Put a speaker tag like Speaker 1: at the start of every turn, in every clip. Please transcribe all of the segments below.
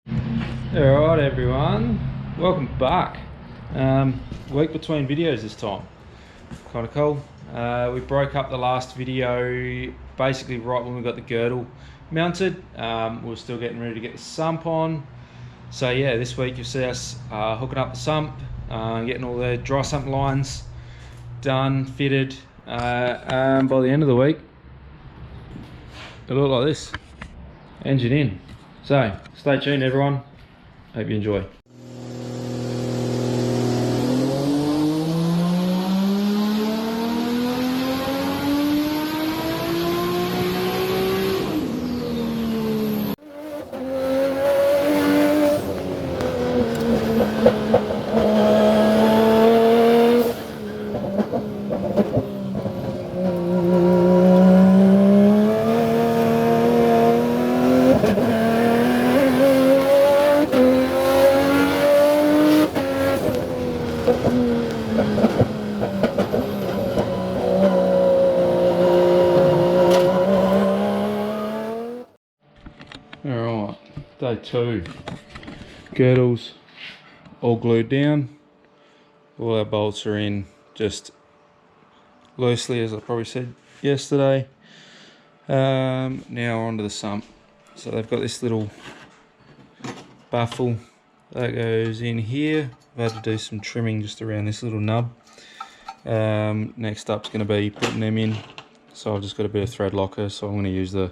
Speaker 1: Alright everyone, welcome back. Week between videos this time, kind of cool. We broke up the last video basically right when we got the girdle mounted. We were still getting ready to get the sump on. So yeah, this week you'll see us hooking up the sump, getting all the dry sump lines done, fitted. By the end of the week, it'll look like this, engine in. So stay tuned everyone. Hope you enjoy. Alright, day 2. Girdles all glued down. All our bolts are in just loosely, as I probably said yesterday. Now onto the sump. So they've got this little baffle that goes in here. I've had to do some trimming just around this little nub. Next up's going to be putting them in. So I've just got a bit of thread locker, so I'm going to use the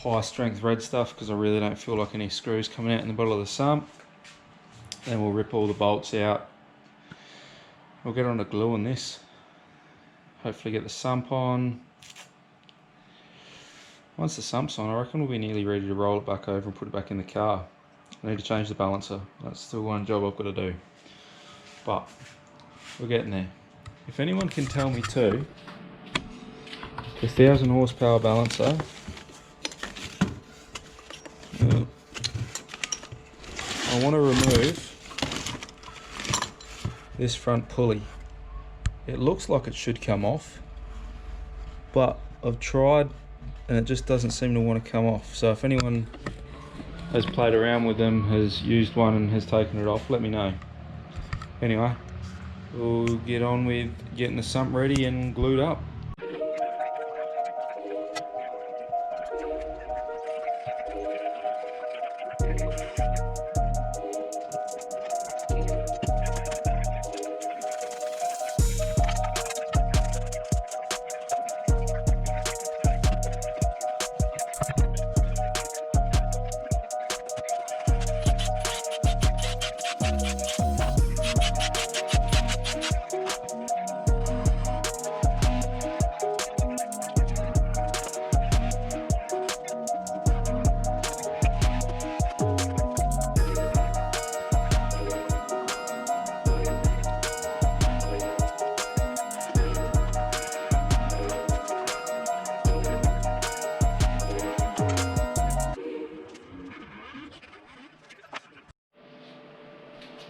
Speaker 1: high strength red stuff because I really don't feel like any screws coming out in the bottom of the sump. Then we'll rip all the bolts out. We'll get on to gluing this. Hopefully get the sump on. Once the sump's on, I reckon we'll be nearly ready to roll it back over and put it back in the car. I need to change the balancer. That's still one job I've got to do. But we're getting there. If anyone can tell me too, the 1000 horsepower balancer, I want to remove this front pulley. It looks like it should come off, but I've tried and it just doesn't seem to want to come off. So if anyone has played around with them, has used one and has taken it off, let me know. Anyway, we'll get on with getting the sump ready and glued up.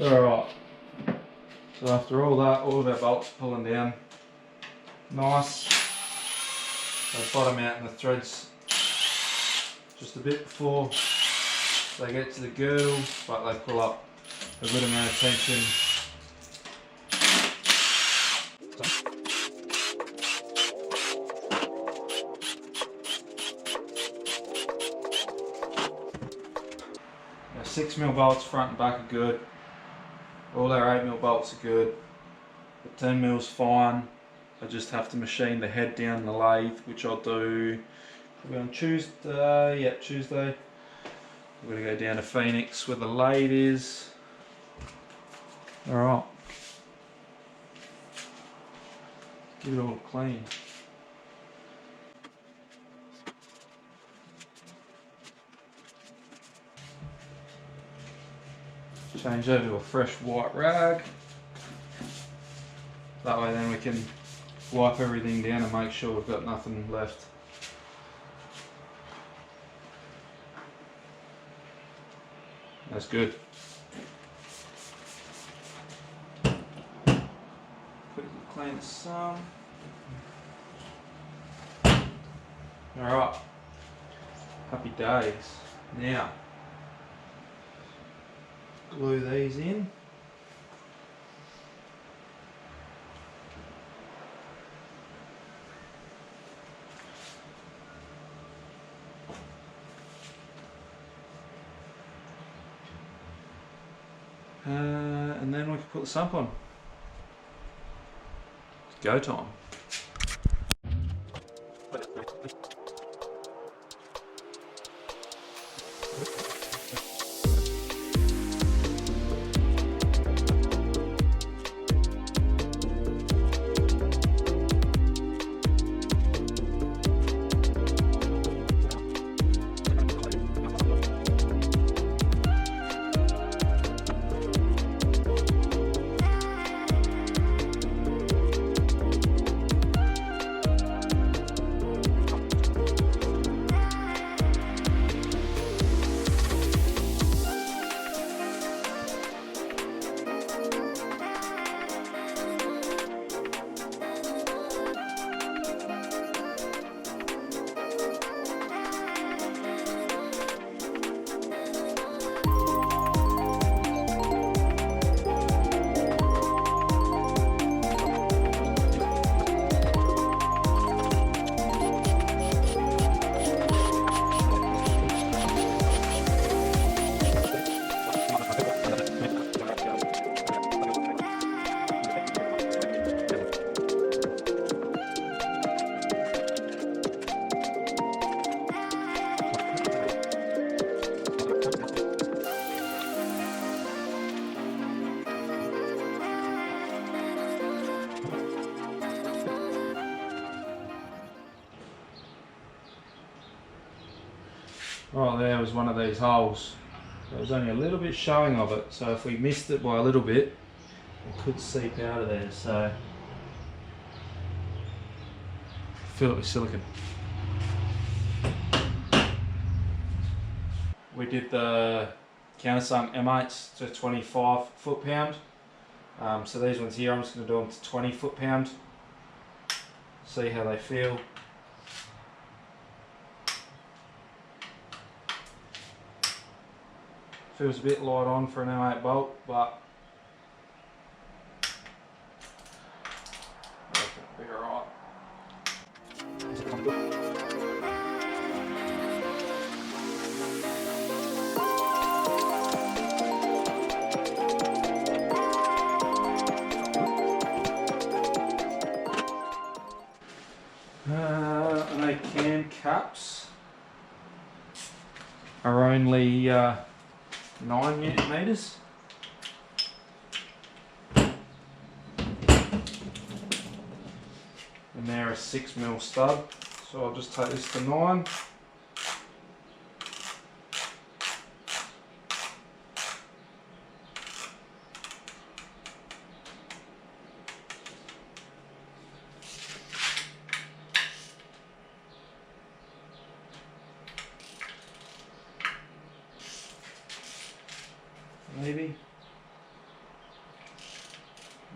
Speaker 1: Alright, so after all that, all of our bolts pulling down nice. They bottom out in the threads just a bit before they get to the girdle, but they pull up a good amount of tension. Our 6mm bolts front and back are good. All our 8mm bolts are good. The 10mm is fine. I just have to machine the head down the lathe, which I'll do probably on Tuesday. Yep, Tuesday. We're going to go down to Phoenix where the lathe is. Alright. Give it all clean. Change over to a fresh white rag. That way then we can wipe everything down and make sure we've got nothing left. That's good. Quickly clean the some. Alright. Happy days. Now, glue these in. And then we can put the sump on. It's go time. Right, there was one of these holes. There was only a little bit showing of it, so if we missed it by a little bit, it could seep out of there. So fill it with silicone. We did the countersunk M8s to 25 foot-pound. So these ones here, I'm just going to do them to 20 foot-pound. See how they feel. Feels a bit light on for an M8 bolt, but I reckon it'll be alright. I know cam caps are only 9 Newton meters. And they're a 6mm stud, so I'll just take this to 9. Maybe.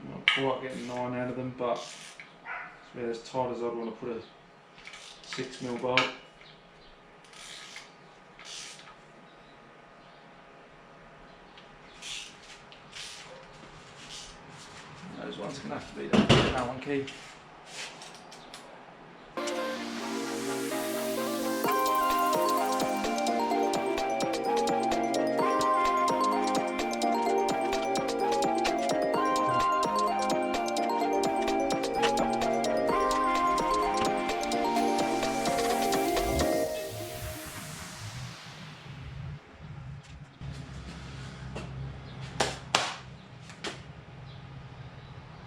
Speaker 1: I'm not quite getting 9 out of them, but it's about as tight as I'd want to put a 6mm bolt. Those ones are going to have to be the Allen key.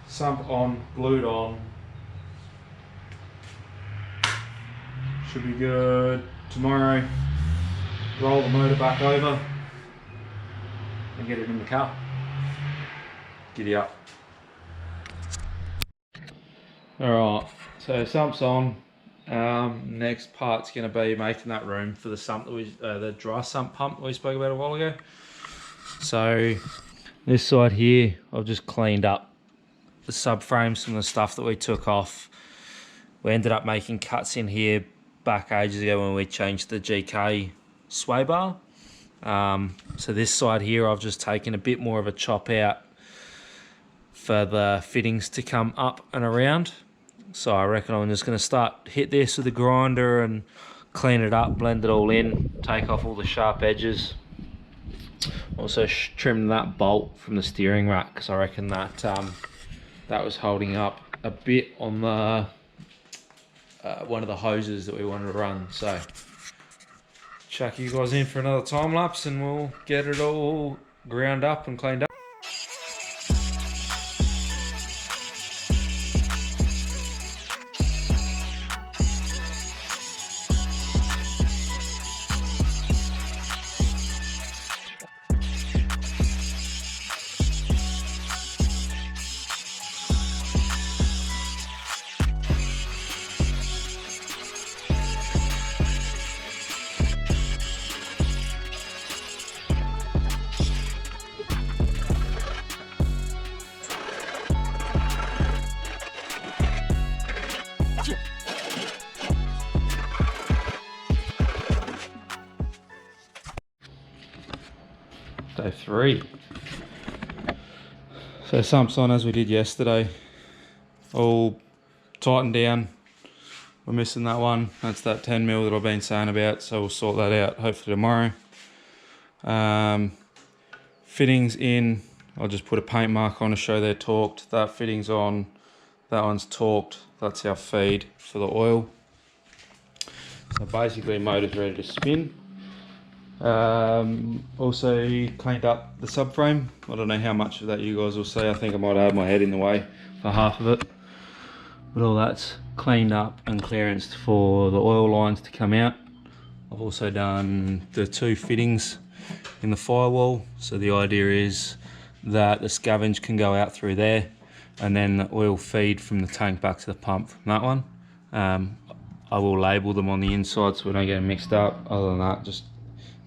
Speaker 1: Sump on, glued on. Should be good. Tomorrow, roll the motor back over and get it in the car. Giddy up. Alright, so sump's on. Next part's going to be making that room for the sump that we, the dry sump pump we spoke about a while ago. So this side here, I've just cleaned up the subframes from the stuff that we took off. We ended up making cuts in here back ages ago when we changed the GK sway bar. So this side here, I've just taken a bit more of a chop out for the fittings to come up and around. So I reckon I'm just going to hit this with a grinder and clean it up, blend it all in, take off all the sharp edges. Also trim that bolt from the steering rack, because I reckon that that was holding up a bit on the one of the hoses that we wanted to run. So chuck you guys in for another time lapse and we'll get it all ground up and cleaned up. Day 3. So sumps on as we did yesterday, all tightened down. We're missing that one, that's that 10mm that I've been saying about, so we'll sort that out hopefully tomorrow. Fittings in, I'll just put a paint mark on to show they're torqued. That fitting's on, that one's torqued, that's our feed for the oil. So basically motor's ready to spin. Also cleaned up the subframe. I don't know how much of that you guys will see. I think I might have had my head in the way for half of it, but all that's cleaned up and clearanced for the oil lines to come out. I've also done the 2 fittings in the firewall, so the idea is that the scavenge can go out through there and then the oil feed from the tank back to the pump from that one. I will label them on the inside so we don't get them mixed up. Other than that, just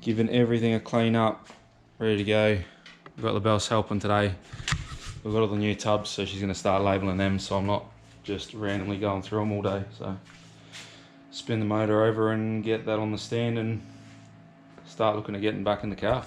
Speaker 1: giving everything a clean up, ready to go. We've got LaBelle's helping today. We've got all the new tubs, so she's going to start labeling them, so I'm not just randomly going through them all day. So spin the motor over and get that on the stand and start looking at getting back in the car.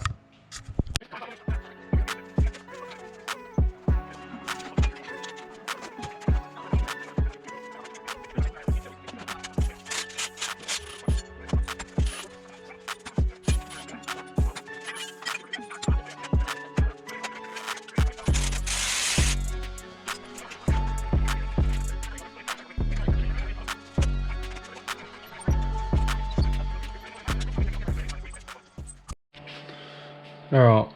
Speaker 1: Alright,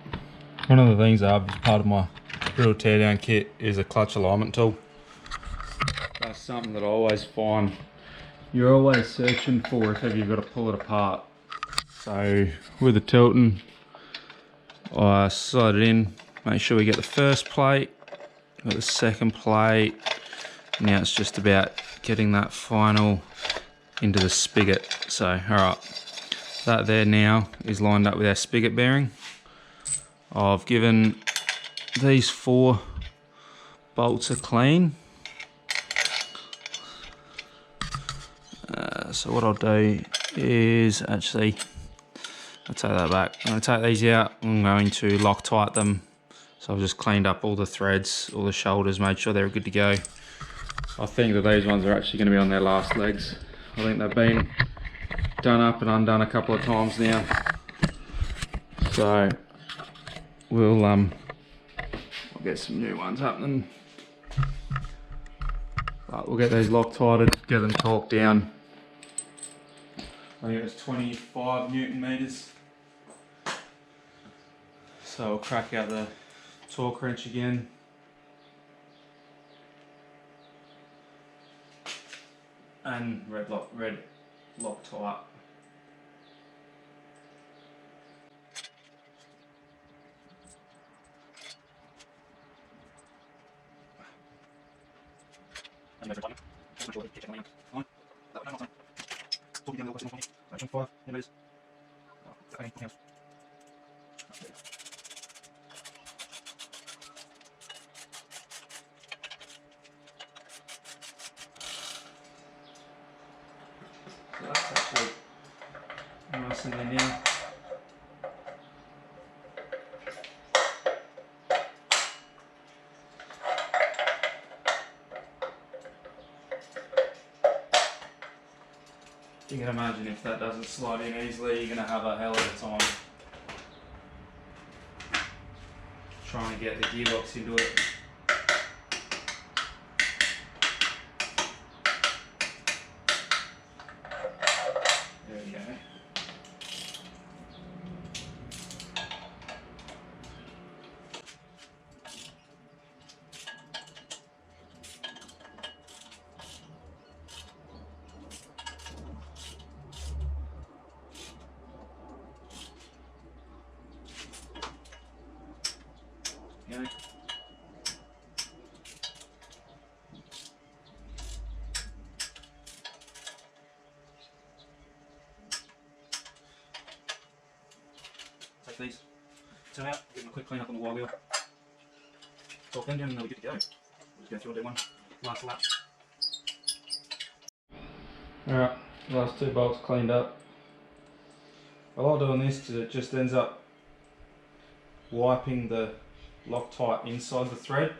Speaker 1: one of the things I have as part of my little teardown kit is a clutch alignment tool. That's something that I always find you're always searching for if ever you've got to pull it apart. So with the tilting, I slide it in, make sure we get the first plate, got the second plate. Now it's just about getting that final into the spigot. So alright, that there now is lined up with our spigot bearing. I've given these 4 bolts a clean. So what I'll do is actually, I'll take that back. I'm going to take these out. I'm going to Loctite them. So I've just cleaned up all the threads, all the shoulders, made sure they're good to go. I think that these ones are actually going to be on their last legs. I think they've been done up and undone a couple of times now. So we'll get some new ones happening. But we'll get these Loctited, get them torqued down. I think it's 25 Newton meters. So I'll crack out the torque wrench again. And red Loctite. So that's actually nice in there now. You can imagine if that doesn't slide in easily, you're going to have a hell of a time trying to get the gearbox into it. There we go. Yeah. Take these two out, give them a quick clean up on the wire wheel. Torque engine, and then we're good to go. We'll just go through and do one last lap. Alright, last two bolts cleaned up. I like doing this because it just ends up wiping the Loctite inside the thread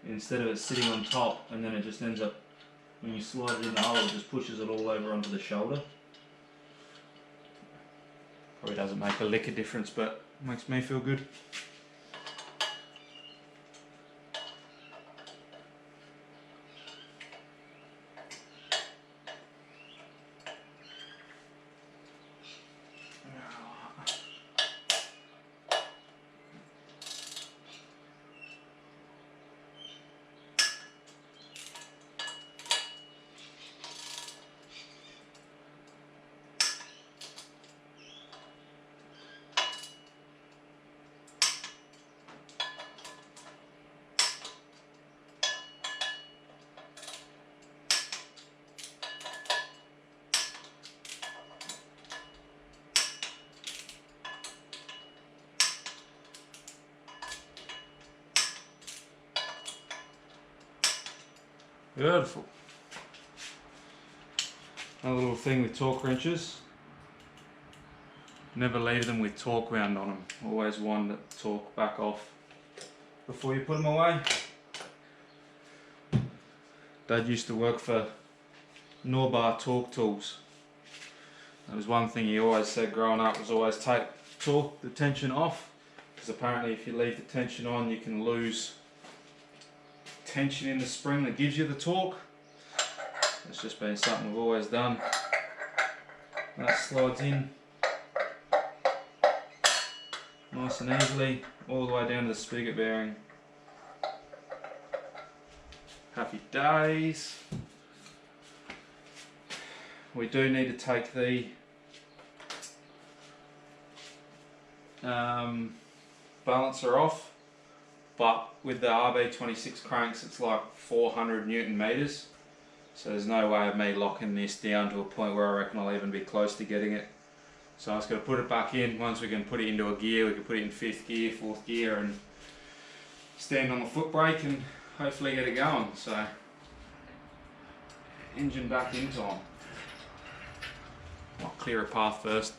Speaker 1: instead of it sitting on top, and then it just ends up, when you slide it in the hole, it just pushes it all over onto the shoulder. Probably doesn't make a lick of difference, but makes me feel good. Beautiful. Another little thing with torque wrenches. Never leave them with torque wound on them. Always wind the torque back off before you put them away. Dad used to work for Norbar Torque Tools. That was one thing he always said growing up, was always take the tension off, because apparently if you leave the tension on you can lose tension in the spring that gives you the torque. It's just been something we've always done. That slides in nice and easily all the way down to the spigot bearing. Happy days. We do need to take the balancer off, but with the RB26 cranks it's like 400 Newton meters, so there's no way of me locking this down to a point where I reckon I'll even be close to getting it. So I'm just going to put it back in. Once we can put it into a gear, we can put it in 5th gear, 4th gear, and stand on the foot brake and hopefully get it going. So engine back in time. I'll clear a path first.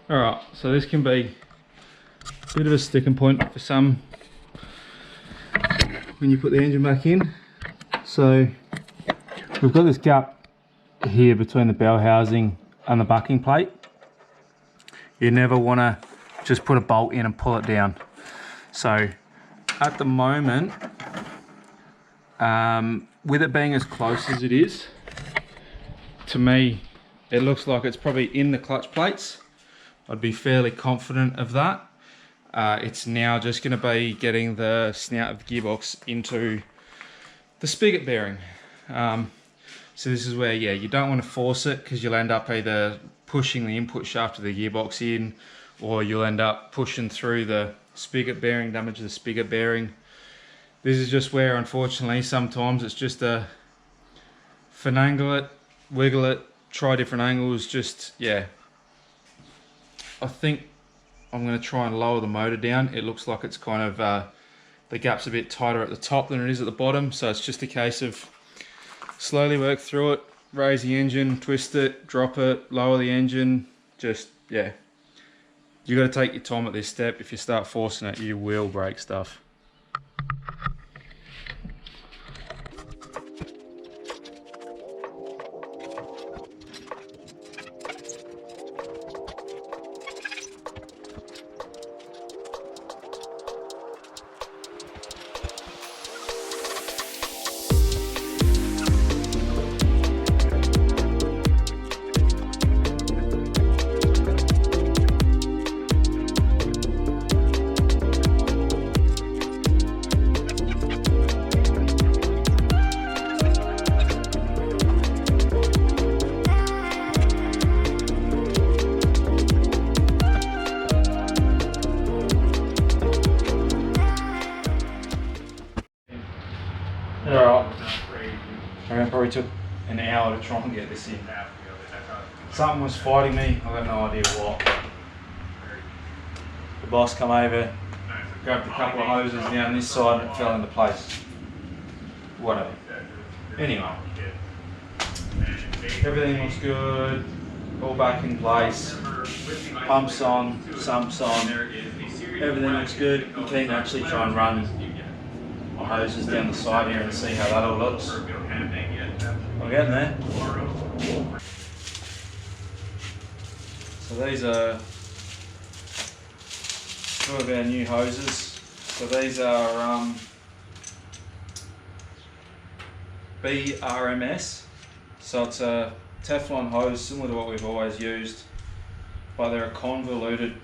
Speaker 1: Alright, so this can be a bit of a sticking point for some when you put the engine back in. So we've got this gap here between the bell housing and the bucking plate. You never want to just put a bolt in and pull it down. So at the moment, with it being as close as it is, to me, it looks like it's probably in the clutch plates. I'd be fairly confident of that. It's now just going to be getting the snout of the gearbox into the spigot bearing. So this is where, yeah, you don't want to force it because you'll end up either pushing the input shaft of the gearbox in, or you'll end up pushing through the spigot bearing, damage the spigot bearing. This is just where, unfortunately, sometimes it's just a finagle it, wiggle it, try different angles, just, yeah. I think I'm going to try and lower the motor down. It looks like it's kind of, the gap's a bit tighter at the top than it is at the bottom, so it's just a case of slowly work through it, raise the engine, twist it, drop it, lower the engine, just, yeah. You got to take your time at this step. If you start forcing it, you will break stuff. It probably took an hour to try and get this in. Something was fighting me, I've got no idea what. The boss come over, grabbed a couple of hoses down this side and it fell into place. Whatever. Anyway, everything looks good, all back in place, pumps on, sumps on, everything looks good. You can actually try and run hoses down the side here and see how that all looks. We're getting there. So these are two of our new hoses. So these are BMRS. So it's a Teflon hose similar to what we've always used, but they're a convoluted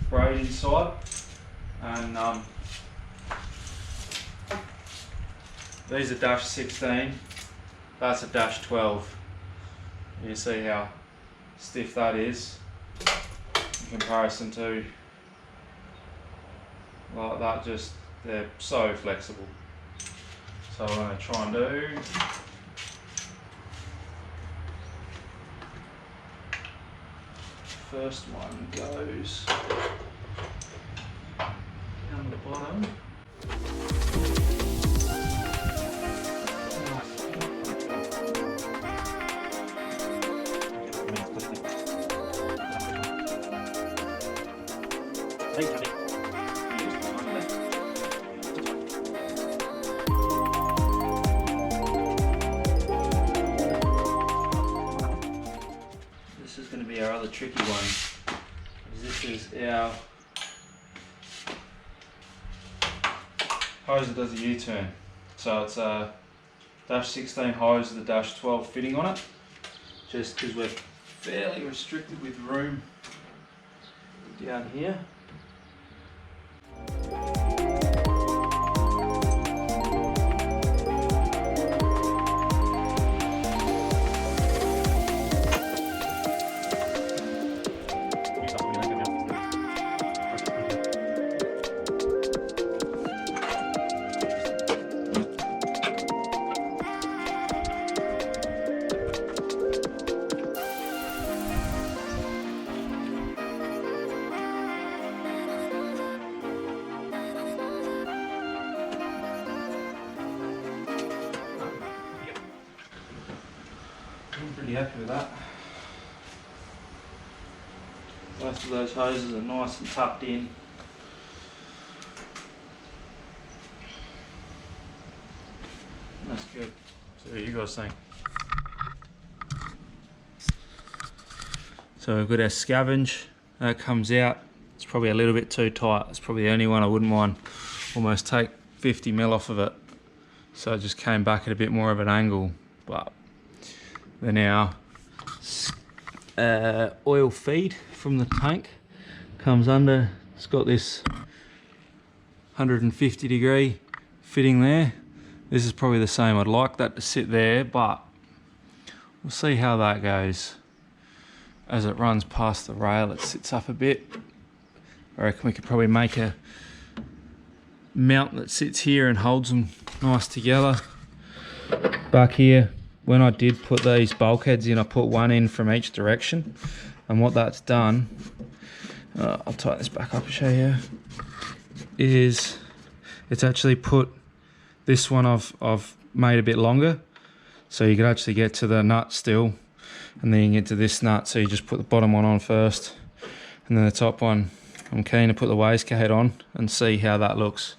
Speaker 1: braid inside. And these are dash 16, that's a dash 12. You see how stiff that is in comparison to like that, just they're so flexible. So what I'm going to try and do, first one goes down the bottom. This is going to be our other tricky one. This is our hose that does a U-turn. So it's a dash 16 hose with a dash 12 fitting on it, just because we're fairly restricted with room down here. I'm pretty happy with that. Both of those hoses are nice and tucked in. That's good. So what do you guys think? So we've got our scavenge that comes out. It's probably a little bit too tight. It's probably the only one I wouldn't mind almost take 50 mil off of it. So it just came back at a bit more of an angle. But then our oil feed from the tank comes under. It's got this 150 degree fitting there. This is probably the same. I'd like that to sit there, but we'll see how that goes. As it runs past the rail, it sits up a bit. I reckon we could probably make a mount that sits here and holds them nice together. Back here, when I did put these bulkheads in, I put one in from each direction, and what that's done, I'll tighten this back up and show you, is it's actually put this one I've made a bit longer, so you can actually get to the nut still, and then you can get to this nut. So you just put the bottom one on first, and then the top one. I'm keen to put the wastegate on and see how that looks,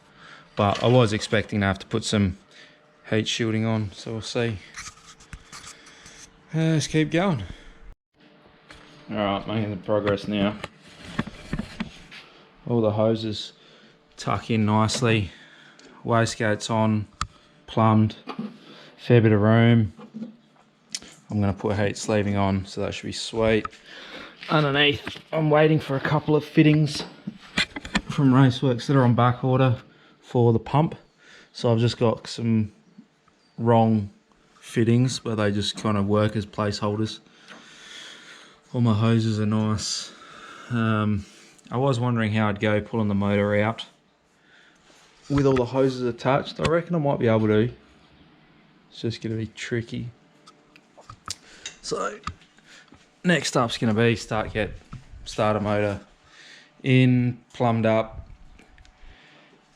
Speaker 1: but I was expecting to have to put some heat shielding on, so we'll see. Let's keep going. Alright, making the progress now. All the hoses tuck in nicely, wastegate's on, plumbed, fair bit of room. I'm going to put heat sleeving on, so that should be sweet. Underneath, I'm waiting for a couple of fittings from Raceworks that are on back order for the pump. So I've just got some wrong fittings, but they just kind of work as placeholders. All my hoses are nice. I was wondering how I'd go pulling the motor out with all the hoses attached. I reckon I might be able to. It's just going to be tricky. So next up's going to be start a motor in, plumbed up.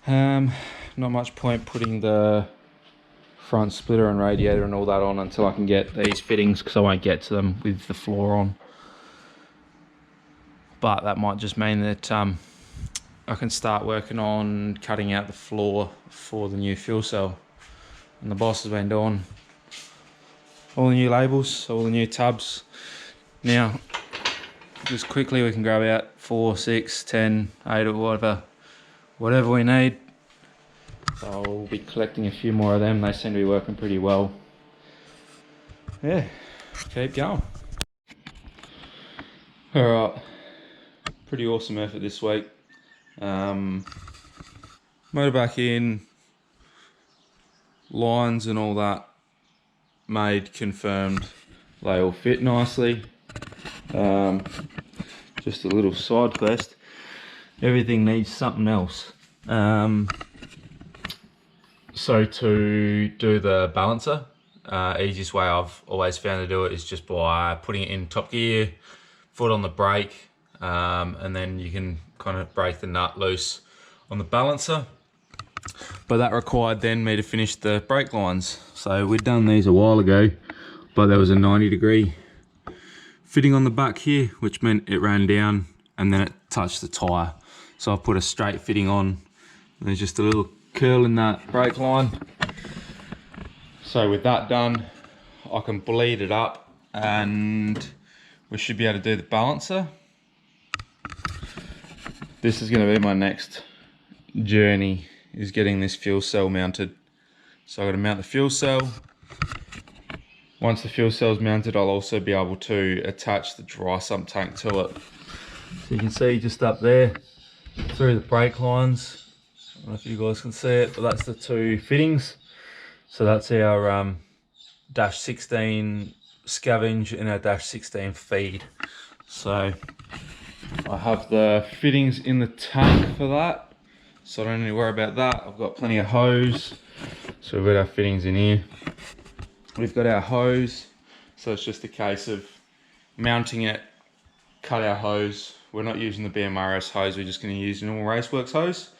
Speaker 1: Not much point putting the front splitter and radiator and all that on until I can get these fittings, because I won't get to them with the floor on. But that might just mean that I can start working on cutting out the floor for the new fuel cell. And the boss has been doing all the new labels, all the new tubs. Now, just quickly we can grab out 4, 6, 10, 8 or whatever we need. I'll be collecting a few more of them. They seem to be working pretty well. Yeah, keep going. Alright, pretty awesome effort this week. Motor back in, lines and all that made, confirmed, they all fit nicely. Just a little side quest, everything needs something else. So to do the balancer, easiest way I've always found to do it is just by putting it in top gear, foot on the brake, and then you can kind of break the nut loose on the balancer. But that required then me to finish the brake lines. So we'd done these a while ago, but there was a 90 degree fitting on the back here, which meant it ran down and then it touched the tyre. So I put a straight fitting on. There's just a little curl in that brake line. So with that done, I can bleed it up and we should be able to do the balancer. This is going to be my next journey, is getting this fuel cell mounted. So I've got to mount the fuel cell. Once the fuel cell is mounted, I'll also be able to attach the dry sump tank to it. So you can see just up there through the brake lines, I don't know if you guys can see it, but that's the two fittings. So that's our dash 16 scavenge and our dash 16 feed. So I have the fittings in the tank for that, so I don't need to worry about that. I've got plenty of hose, so we've got our fittings in here. We've got our hose, so it's just a case of mounting it, cut our hose. We're not using the BMRS hose, we're just going to use normal Raceworks hose.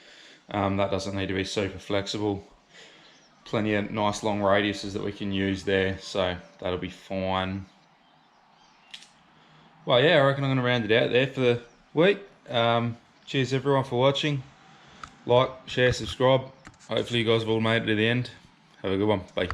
Speaker 1: That doesn't need to be super flexible. Plenty of nice long radiuses that we can use there, so that'll be fine. Well, yeah, I reckon I'm going to round it out there for the week. Cheers everyone for watching. Like, share, subscribe. Hopefully you guys have all made it to the end. Have a good one. Bye.